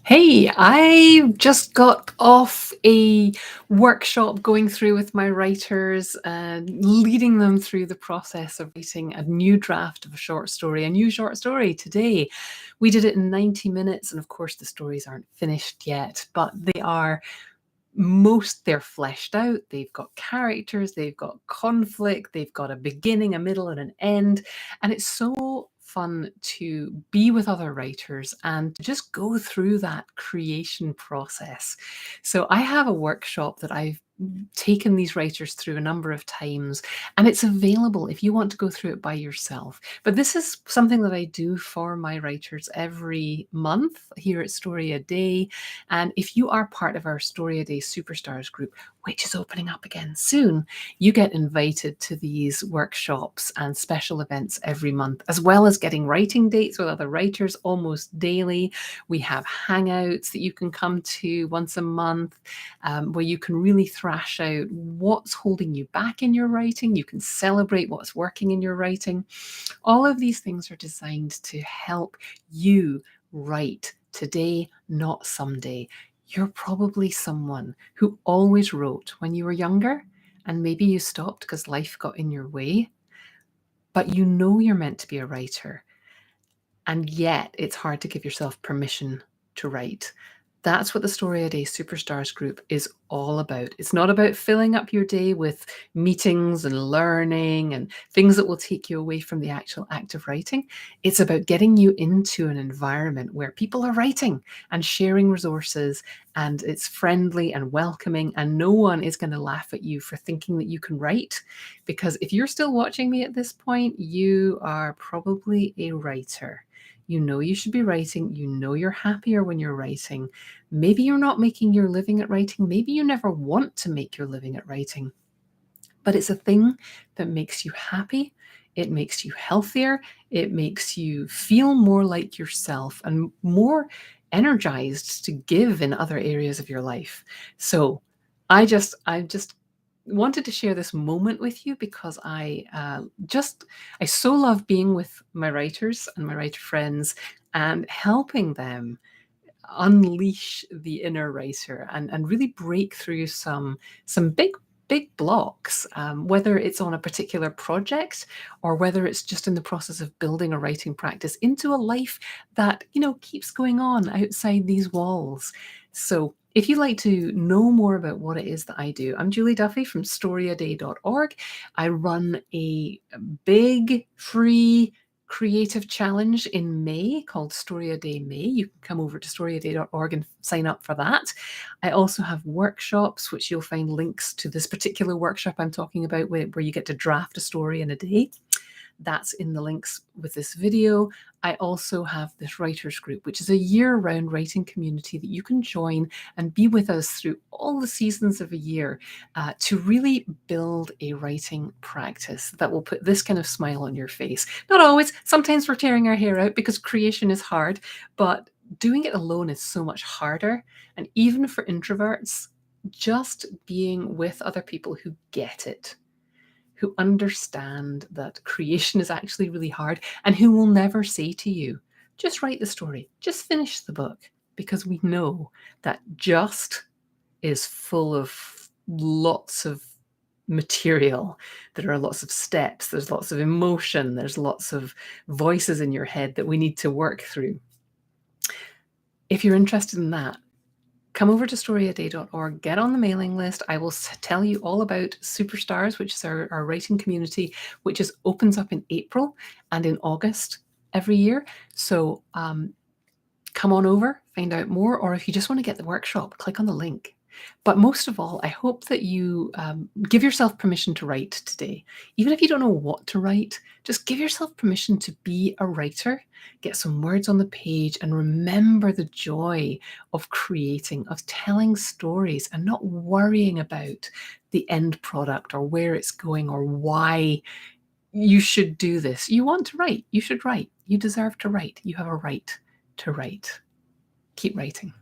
Hey, I just got off a workshop going through with my writers and leading them through the process of writing a new draft of a short story, a new short story today. We did it in 90 minutes, and of course, the stories aren't finished yet, but they're fleshed out. They've got characters, they've got conflict, they've got a beginning, a middle, and an end. And it's so fun to be with other writers and to just go through that creation process. So I have a workshop that I've taken these writers through a number of times, and it's available if you want to go through it by yourself. But this is something that I do for my writers every month here at StoryADay. And if you are part of our StoryADay Superstars group, which is opening up again soon, you get invited to these workshops and special events every month, as well as getting writing dates with other writers almost daily. We have hangouts that you can come to once a month, where you can really thrash out what's holding you back in your writing. You can celebrate what's working in your writing. All of these things are designed to help you write today, not someday. You're probably someone who always wrote when you were younger, and maybe you stopped because life got in your way, but you know you're meant to be a writer, and yet it's hard to give yourself permission to write. That's what the Story a Day Superstars group is all about. It's not about filling up your day with meetings and learning and things that will take you away from the actual act of writing. It's about getting you into an environment where people are writing and sharing resources, and it's friendly and welcoming, and no one is going to laugh at you for thinking that you can write. Because if you're still watching me at this point, you are probably a writer. You know you should be writing. You know you're happier when you're writing. Maybe you're not making your living at writing. Maybe you never want to make your living at writing. But it's a thing that makes you happy. It makes you healthier. It makes you feel more like yourself and more energized to give in other areas of your life. So I just wanted to share this moment with you because I so love being with my writers and my writer friends and helping them unleash the inner writer and really break through some big blocks, whether it's on a particular project or whether it's just in the process of building a writing practice into a life that keeps going on outside these walls. So if you'd like to know more about what it is that I do, I'm Julie Duffy from StoryADay.org. I run a big free creative challenge in May called Story a Day May. You can come over to storyaday.org and sign up for that. I also have workshops, which you'll find links to this particular workshop I'm talking about, where you get to draft a story in a day. That's in the links with this video. I also have this writers group, which is a year-round writing community that you can join and be with us through all the seasons of a year, to really build a writing practice that will put this kind of smile on your face. Not always. Sometimes we're tearing our hair out because creation is hard, but doing it alone is so much harder. And even for introverts, just being with other people who get it, who understand that creation is actually really hard, and who will never say to you, just write the story, just finish the book, because we know that just is full of lots of material. There are lots of steps, there's lots of emotion, there's lots of voices in your head that we need to work through. If you're interested in that, come over to storyaday.org, get on the mailing list. I will tell you all about Superstars, which is our writing community, which opens up in April and in August every year. So come on over, find out more, or if you just want to get the workshop, click on the link. But most of all, I hope that you give yourself permission to write today. Even if you don't know what to write, just give yourself permission to be a writer, get some words on the page, and remember the joy of creating, of telling stories, and not worrying about the end product or where it's going or why you should do this. You want to write, you should write. You deserve to write. You have a right to write. Keep writing.